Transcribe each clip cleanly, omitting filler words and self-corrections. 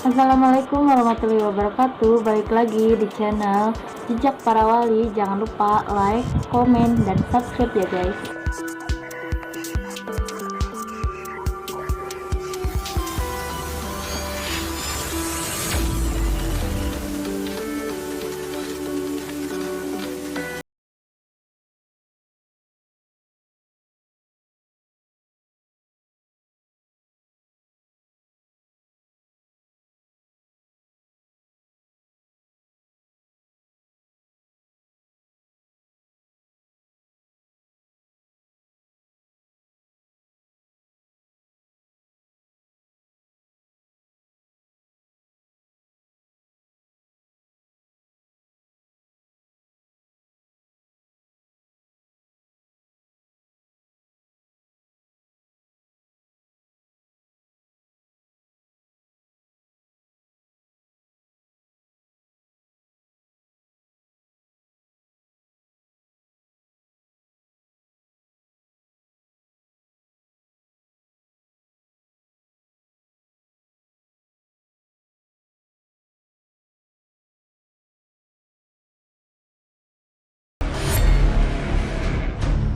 Assalamualaikum warahmatullahi wabarakatuh. Balik lagi di channel Jejak Para Wali. Jangan lupa like, komen, dan subscribe ya guys.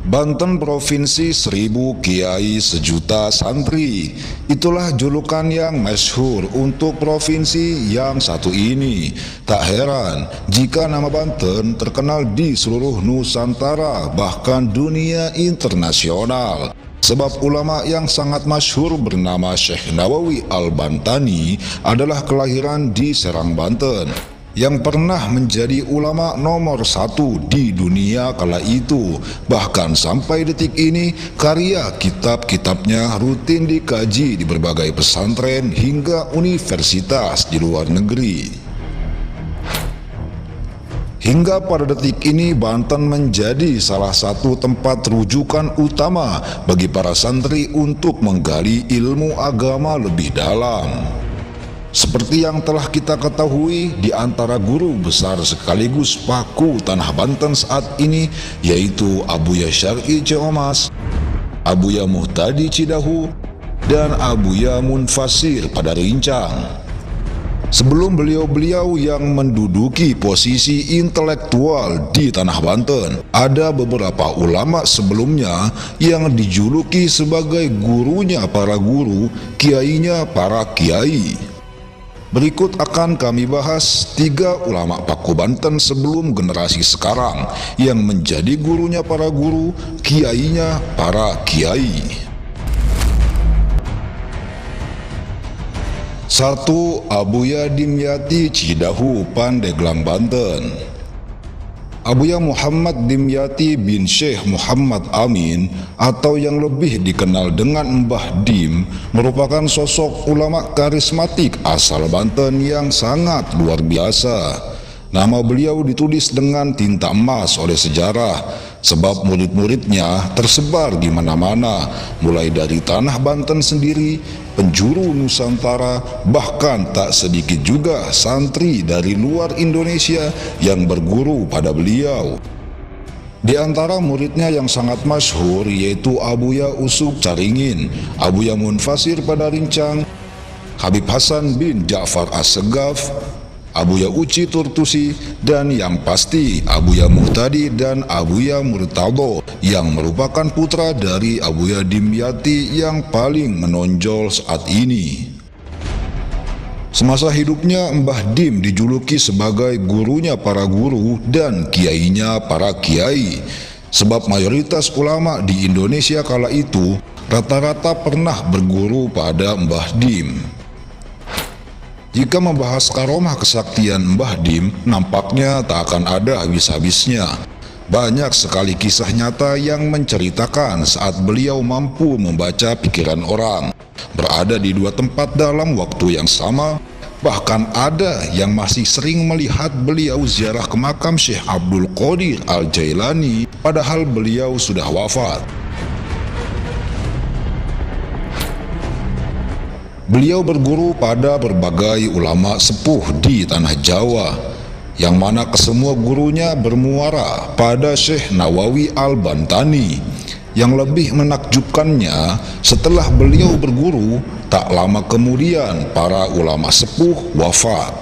Banten Provinsi 1000 Kiai Sejuta Santri. Itulah julukan yang masyhur untuk provinsi yang satu ini. Tak heran jika nama Banten terkenal di seluruh Nusantara, bahkan dunia internasional. Sebab ulama yang sangat masyhur bernama Syekh Nawawi Al-Bantani adalah kelahiran di Serang, Banten, yang pernah menjadi ulama nomor satu di dunia kala itu. Bahkan sampai detik ini karya kitab-kitabnya rutin dikaji di berbagai pesantren hingga universitas di luar negeri. Hingga pada detik ini Banten menjadi salah satu tempat rujukan utama bagi para santri untuk menggali ilmu agama lebih dalam. Seperti yang telah kita ketahui, di antara guru besar sekaligus paku tanah Banten saat ini yaitu Abuya Syar'i Ciomas, Abuya Muhtadi Cidahu, dan Abuya Munfasir pada Rincang. Sebelum beliau-beliau yang menduduki posisi intelektual di tanah Banten, ada beberapa ulama sebelumnya yang dijuluki sebagai gurunya para guru, kiainya para kiai. Berikut akan kami bahas 3 ulama paku Banten sebelum generasi sekarang yang menjadi gurunya para guru, kiainya para kiai. 1. Abuya Dimyati Cidahu, Pandeglang, Banten. Abuya Muhammad Dimyati bin Syekh Muhammad Amin atau yang lebih dikenal dengan Mbah Dim merupakan sosok ulama karismatik asal Banten yang sangat luar biasa. Nama beliau ditulis dengan tinta emas oleh sejarah sebab murid-muridnya tersebar di mana-mana, mulai dari tanah Banten sendiri, penjuru Nusantara, bahkan tak sedikit juga santri dari luar Indonesia yang berguru pada beliau. Di antara muridnya yang sangat masyhur yaitu Abuya Usuk Caringin, Abuya Munfasir pada Rincang, Habib Hasan bin Ja'far As-Segaf, Abuya Uci Turtusi, dan yang pasti Abuya Muhtadi dan Abuya Murtado yang merupakan putra dari Abuya Dimyati yang paling menonjol saat ini. Semasa hidupnya Mbah Dim dijuluki sebagai gurunya para guru dan kiainya para kiai, sebab mayoritas ulama di Indonesia kala itu rata-rata pernah berguru pada Mbah Dim. Jika membahas karomah kesaktian Mbah Dim, nampaknya tak akan ada habis-habisnya. Banyak sekali kisah nyata yang menceritakan saat beliau mampu membaca pikiran orang, berada di 2 tempat dalam waktu yang sama. Bahkan ada yang masih sering melihat beliau ziarah ke makam Syekh Abdul Qadir Al-Jailani padahal beliau sudah wafat. Beliau berguru pada berbagai ulama sepuh di tanah Jawa, yang mana kesemua gurunya bermuara pada Syekh Nawawi Al-Bantani, Yang lebih menakjubkannya, setelah beliau berguru, tak lama kemudian para ulama sepuh wafat.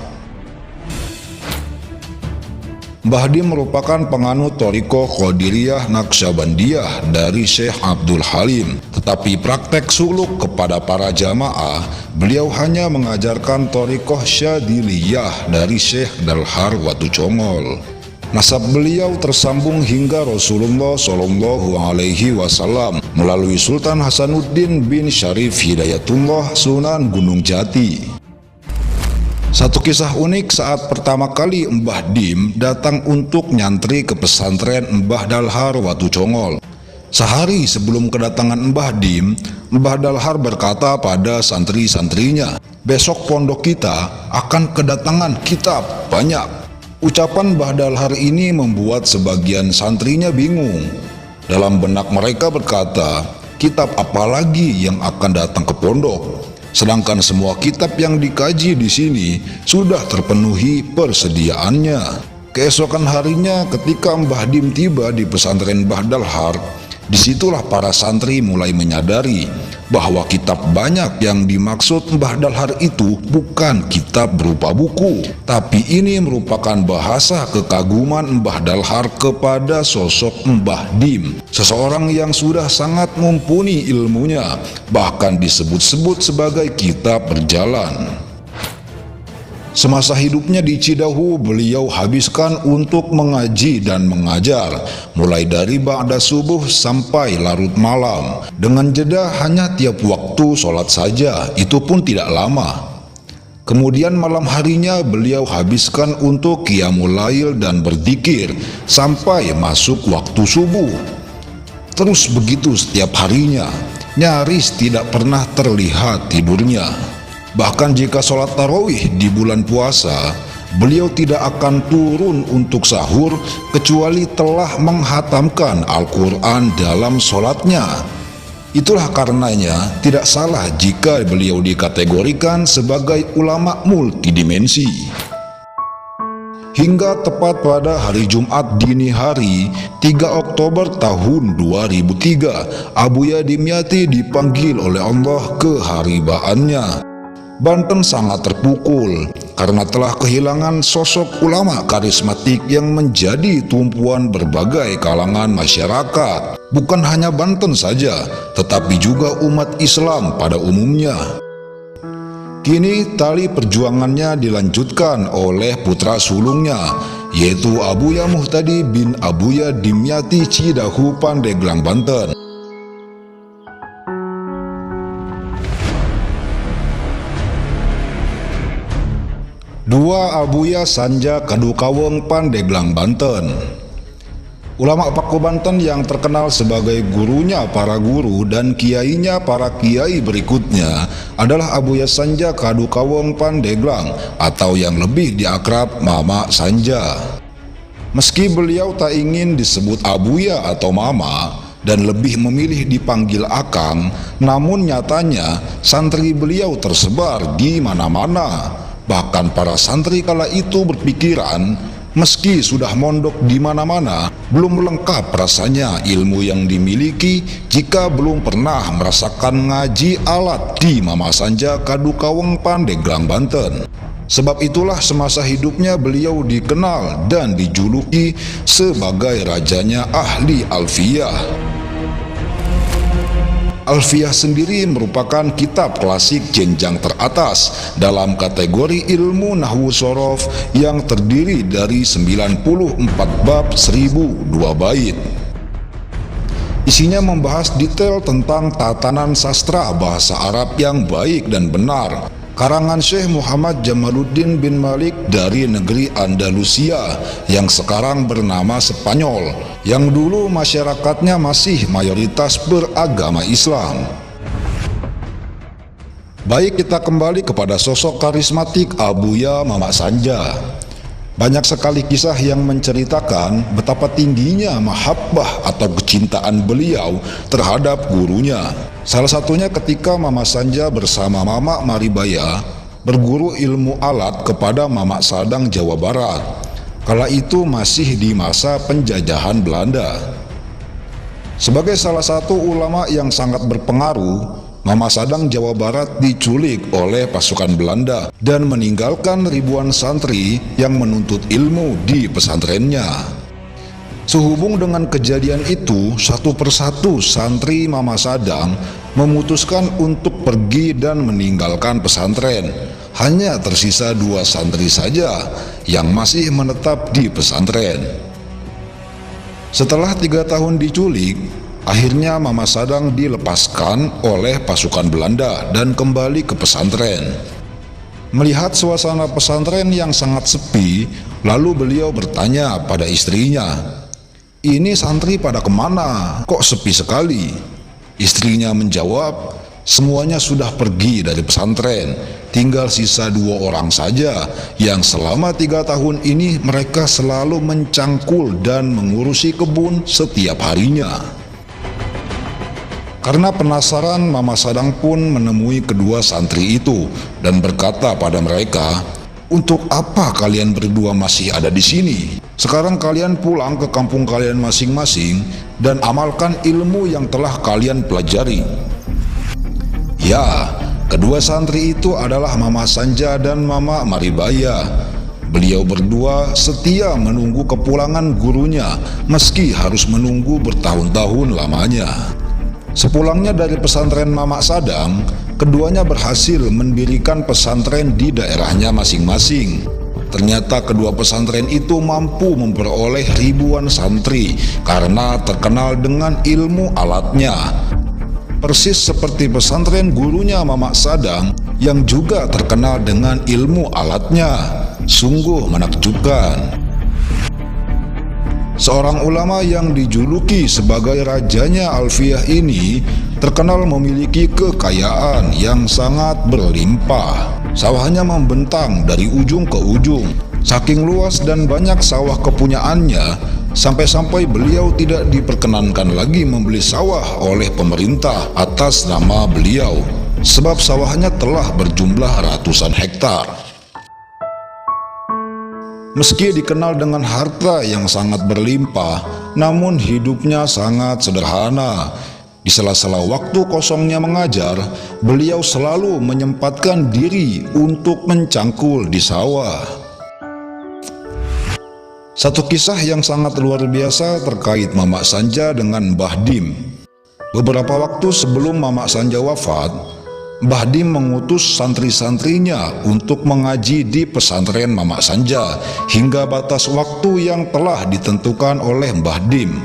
Mbah Dim merupakan penganut Thariqah Qadiriyah Naqsyabandiyah dari Syekh Abdul Halim. Tetapi praktek suluk kepada para jamaah, beliau hanya mengajarkan Thariqah Syadiliyah dari Syekh Dalhar Watu Congol. Nasab beliau tersambung hingga Rasulullah Shallallahu Alaihi Wasallam melalui Sultan Hasanuddin bin Syarif Hidayatullah Sunan Gunung Jati. Satu kisah unik saat pertama kali Mbah Dim datang untuk nyantri ke pesantren Mbah Dalhar Watu Congol. Sehari sebelum kedatangan Mbah Dim, Mbah Dalhar berkata pada santri-santrinya, "Besok pondok kita akan kedatangan kitab banyak." Ucapan Mbah Dalhar ini membuat sebagian santrinya bingung. Dalam benak mereka berkata, kitab apa lagi yang akan datang ke pondok? Sedangkan semua kitab yang dikaji di sini sudah terpenuhi persediaannya. Keesokan harinya ketika Mbah Dim tiba di pesantren Mbah Dalhar, disitulah para santri mulai menyadari bahwa kitab banyak yang dimaksud Mbah Dalhar itu bukan kitab berupa buku, tapi ini merupakan bahasa kekaguman Mbah Dalhar kepada sosok Mbah Dim, seseorang yang sudah sangat mumpuni ilmunya, bahkan disebut-sebut sebagai kitab berjalan. Semasa hidupnya di Cidahu, beliau habiskan untuk mengaji dan mengajar, mulai dari ba'da subuh sampai larut malam, dengan jeda hanya tiap waktu sholat saja, itu pun tidak lama. Kemudian malam harinya beliau habiskan untuk qiyamul lail dan berzikir, sampai masuk waktu subuh. Terus begitu setiap harinya, nyaris tidak pernah terlihat tidurnya. Bahkan jika sholat tarawih di bulan puasa, beliau tidak akan turun untuk sahur kecuali telah menghatamkan Al-Quran dalam sholatnya. Itulah karenanya tidak salah jika beliau dikategorikan sebagai ulama multidimensi. Hingga tepat pada hari Jumat dini hari 3 Oktober tahun 2003, Abuya Dimyati dipanggil oleh Allah ke haribaannya. Banten sangat terpukul karena telah kehilangan sosok ulama karismatik yang menjadi tumpuan berbagai kalangan masyarakat. Bukan hanya Banten saja, tetapi juga umat Islam pada umumnya. Kini tali perjuangannya dilanjutkan oleh putra sulungnya, yaitu Abuya Muhtadi bin Abuya Dimyati Cidahu Pandeglang, Banten. Dua Abuya Sanja Kadukaweng Pandeglang, Banten. Ulama Paku Banten yang terkenal sebagai gurunya para guru dan kiainya para kiai berikutnya adalah Abuya Sanja Kadukaweng Pandeglang atau yang lebih diakrab Mama Sanja. Meski beliau tak ingin disebut Abuya atau Mama dan lebih memilih dipanggil Akang, namun nyatanya santri beliau tersebar di mana-mana. Bahkan para santri kala itu berpikiran, meski sudah mondok di mana-mana, belum lengkap rasanya ilmu yang dimiliki jika belum pernah merasakan ngaji alat di Mama Sanja Kadukaweng Pandeglang, Banten. Sebab itulah semasa hidupnya beliau dikenal dan dijuluki sebagai rajanya ahli alfiyah. Alfiyah sendiri merupakan kitab klasik jenjang teratas dalam kategori ilmu nahwu sorof yang terdiri dari 94 bab 1002 bait. Isinya membahas detail tentang tatanan sastra bahasa Arab yang baik dan benar, karangan Syekh Muhammad Jamaluddin bin Malik dari negeri Andalusia yang sekarang bernama Spanyol, yang dulu masyarakatnya masih mayoritas beragama Islam. Baik, kita kembali kepada sosok karismatik Abuya Mama Sanja. Banyak sekali kisah yang menceritakan betapa tingginya mahabbah atau kecintaan beliau terhadap gurunya. Salah satunya ketika Mama Sanja bersama Mama Maribaya berguru ilmu alat kepada Mama Sadang, Jawa Barat. Kala itu masih di masa penjajahan Belanda. Sebagai salah satu ulama yang sangat berpengaruh, Mama Sadang Jawa Barat diculik oleh pasukan Belanda dan meninggalkan ribuan santri yang menuntut ilmu di pesantrennya. Sehubung dengan kejadian itu, satu persatu santri Mama Sadang memutuskan untuk pergi dan meninggalkan pesantren. Hanya tersisa 2 santri saja yang masih menetap di pesantren. Setelah 3 tahun diculik, akhirnya Mama Sadang dilepaskan oleh pasukan Belanda dan kembali ke pesantren. Melihat suasana pesantren yang sangat sepi, lalu beliau bertanya pada istrinya, "Ini santri pada kemana? Kok sepi sekali?" Istrinya menjawab, "Semuanya sudah pergi dari pesantren, tinggal sisa 2 orang saja yang selama 3 tahun ini mereka selalu mencangkul dan mengurusi kebun setiap harinya." Karena penasaran, Mama Sadang pun menemui kedua santri itu dan berkata pada mereka, "Untuk apa kalian berdua masih ada di sini? Sekarang kalian pulang ke kampung kalian masing-masing dan amalkan ilmu yang telah kalian pelajari." Ya, kedua santri itu adalah Mama Sanja dan Mama Maribaya. Beliau berdua setia menunggu kepulangan gurunya meski harus menunggu bertahun-tahun lamanya. Sepulangnya dari pesantren Mama Sadang, keduanya berhasil mendirikan pesantren di daerahnya masing-masing. Ternyata kedua pesantren itu mampu memperoleh ribuan santri karena terkenal dengan ilmu alatnya. Persis seperti pesantren gurunya Mama Sadang yang juga terkenal dengan ilmu alatnya. Sungguh menakjubkan. Seorang ulama yang dijuluki sebagai rajanya Alfiyah ini terkenal memiliki kekayaan yang sangat berlimpah. Sawahnya membentang dari ujung ke ujung. Saking luas dan banyak sawah kepunyaannya, sampai-sampai beliau tidak diperkenankan lagi membeli sawah oleh pemerintah atas nama beliau, sebab sawahnya telah berjumlah ratusan hektar. Meski dikenal dengan harta yang sangat berlimpah, namun hidupnya sangat sederhana. Di sela-sela waktu kosongnya mengajar, beliau selalu menyempatkan diri untuk mencangkul di sawah. Satu kisah yang sangat luar biasa terkait Mama Sanja dengan Mbah Dim. Beberapa waktu sebelum Mama Sanja wafat, Mbah Dim mengutus santri-santrinya untuk mengaji di pesantren Mama Sanja hingga batas waktu yang telah ditentukan oleh Mbah Dim.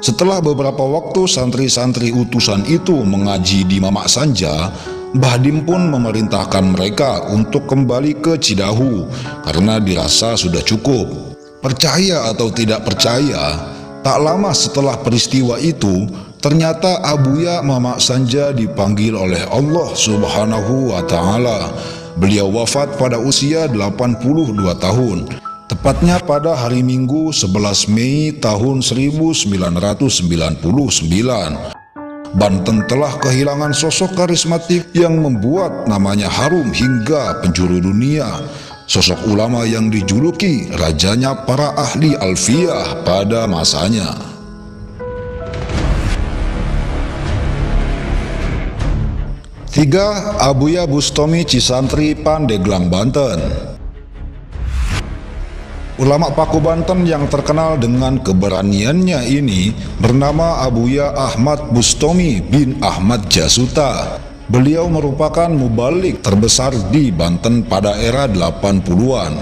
Setelah beberapa waktu santri-santri utusan itu mengaji di Mama Sanja, Mbah Dim pun memerintahkan mereka untuk kembali ke Cidahu karena dirasa sudah cukup. Percaya atau tidak percaya, tak lama setelah peristiwa itu, ternyata Abuya Mama Sanja dipanggil oleh Allah Subhanahu wa Ta'ala. Beliau wafat pada usia 82 tahun, tepatnya pada hari Minggu 11 Mei tahun 1999. Banten telah kehilangan sosok karismatik yang membuat namanya harum hingga penjuru dunia. Sosok ulama yang dijuluki rajanya para ahli alfiyah pada masanya. Tiga, Abuya Bustami Cisantri Pandeglang, Banten. Ulama Paku Banten yang terkenal dengan keberaniannya ini bernama Abuya Ahmad Bustami bin Ahmad Jasuta. Beliau merupakan mubalik terbesar di Banten pada era 80-an.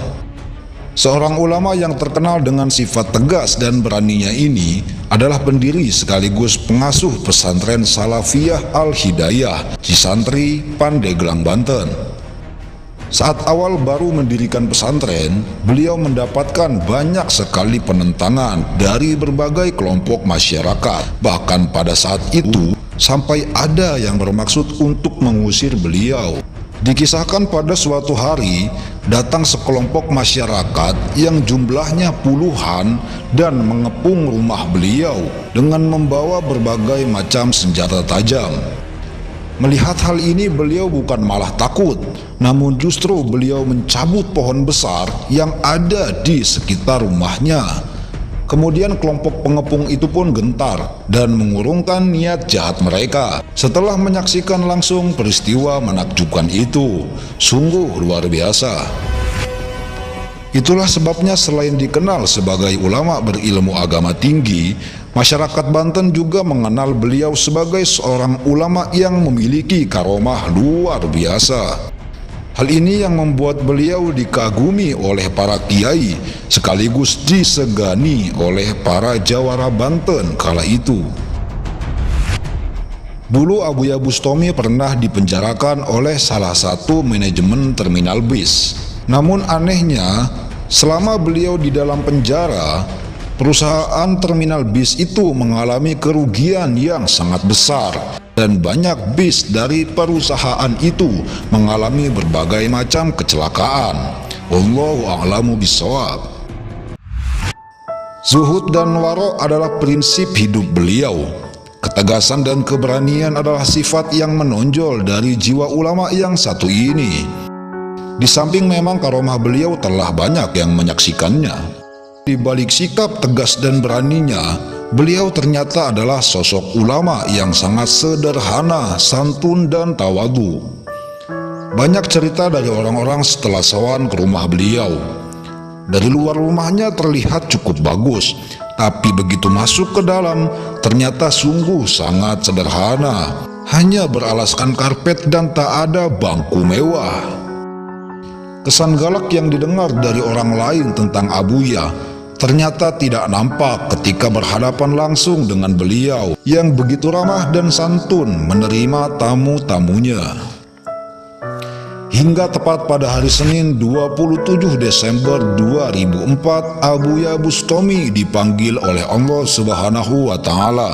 Seorang ulama yang terkenal dengan sifat tegas dan beraninya ini adalah pendiri sekaligus pengasuh pesantren Salafiyah Al-Hidayah Cisantri Pandeglang, Banten. Saat awal baru mendirikan pesantren, beliau mendapatkan banyak sekali penentangan dari berbagai kelompok masyarakat. Bahkan pada saat itu, sampai ada yang bermaksud untuk mengusir beliau. Dikisahkan pada suatu hari, datang sekelompok masyarakat yang jumlahnya puluhan dan mengepung rumah beliau dengan membawa berbagai macam senjata tajam. Melihat hal ini, beliau bukan malah takut, namun justru beliau mencabut pohon besar yang ada di sekitar rumahnya. Kemudian kelompok pengepung itu pun gentar dan mengurungkan niat jahat mereka setelah menyaksikan langsung peristiwa menakjubkan itu. Sungguh luar biasa. Itulah sebabnya selain dikenal sebagai ulama berilmu agama tinggi, masyarakat Banten juga mengenal beliau sebagai seorang ulama yang memiliki karomah luar biasa. Hal ini yang membuat beliau dikagumi oleh para kiai sekaligus disegani oleh para jawara Banten kala itu. Dulu Abuya Bustami pernah dipenjarakan oleh salah satu manajemen terminal bis. Namun anehnya, selama beliau di dalam penjara, perusahaan terminal bis itu mengalami kerugian yang sangat besar. Dan banyak bis dari perusahaan itu mengalami berbagai macam kecelakaan. Wallahu a'lamu bishawab. Zuhud dan waro adalah prinsip hidup beliau. Ketegasan dan keberanian adalah sifat yang menonjol dari jiwa ulama yang satu ini. Di samping memang karomah beliau telah banyak yang menyaksikannya. Di balik sikap tegas dan beraninya, beliau ternyata adalah sosok ulama yang sangat sederhana, santun, dan tawadu. Banyak cerita dari orang-orang setelah sowan ke rumah beliau. Dari luar rumahnya terlihat cukup bagus, tapi begitu masuk ke dalam, ternyata sungguh sangat sederhana. Hanya beralaskan karpet dan tak ada bangku mewah. Kesan galak yang didengar dari orang lain tentang Abuya ternyata tidak nampak ketika berhadapan langsung dengan beliau yang begitu ramah dan santun menerima tamu-tamunya. Hingga tepat pada hari Senin 27 Desember 2004, Abuya Bustami dipanggil oleh Allah Subhanahu wa Ta'ala.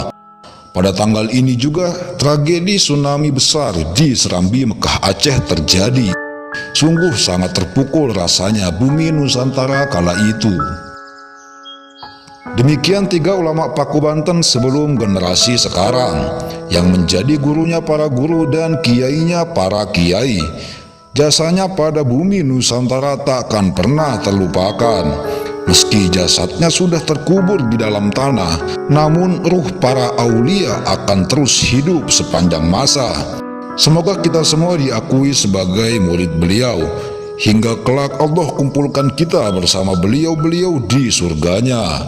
Pada tanggal ini juga tragedi tsunami besar di Serambi, Mekah, Aceh terjadi. Sungguh sangat terpukul rasanya bumi Nusantara kala itu. Demikian tiga ulama Paku Banten sebelum generasi sekarang, yang menjadi gurunya para guru dan kiainya para kiai. Jasanya pada bumi Nusantara takkan pernah terlupakan. Meski jasadnya sudah terkubur di dalam tanah, namun ruh para aulia akan terus hidup sepanjang masa. Semoga kita semua diakui sebagai murid beliau, hingga kelak Allah kumpulkan kita bersama beliau-beliau di surganya.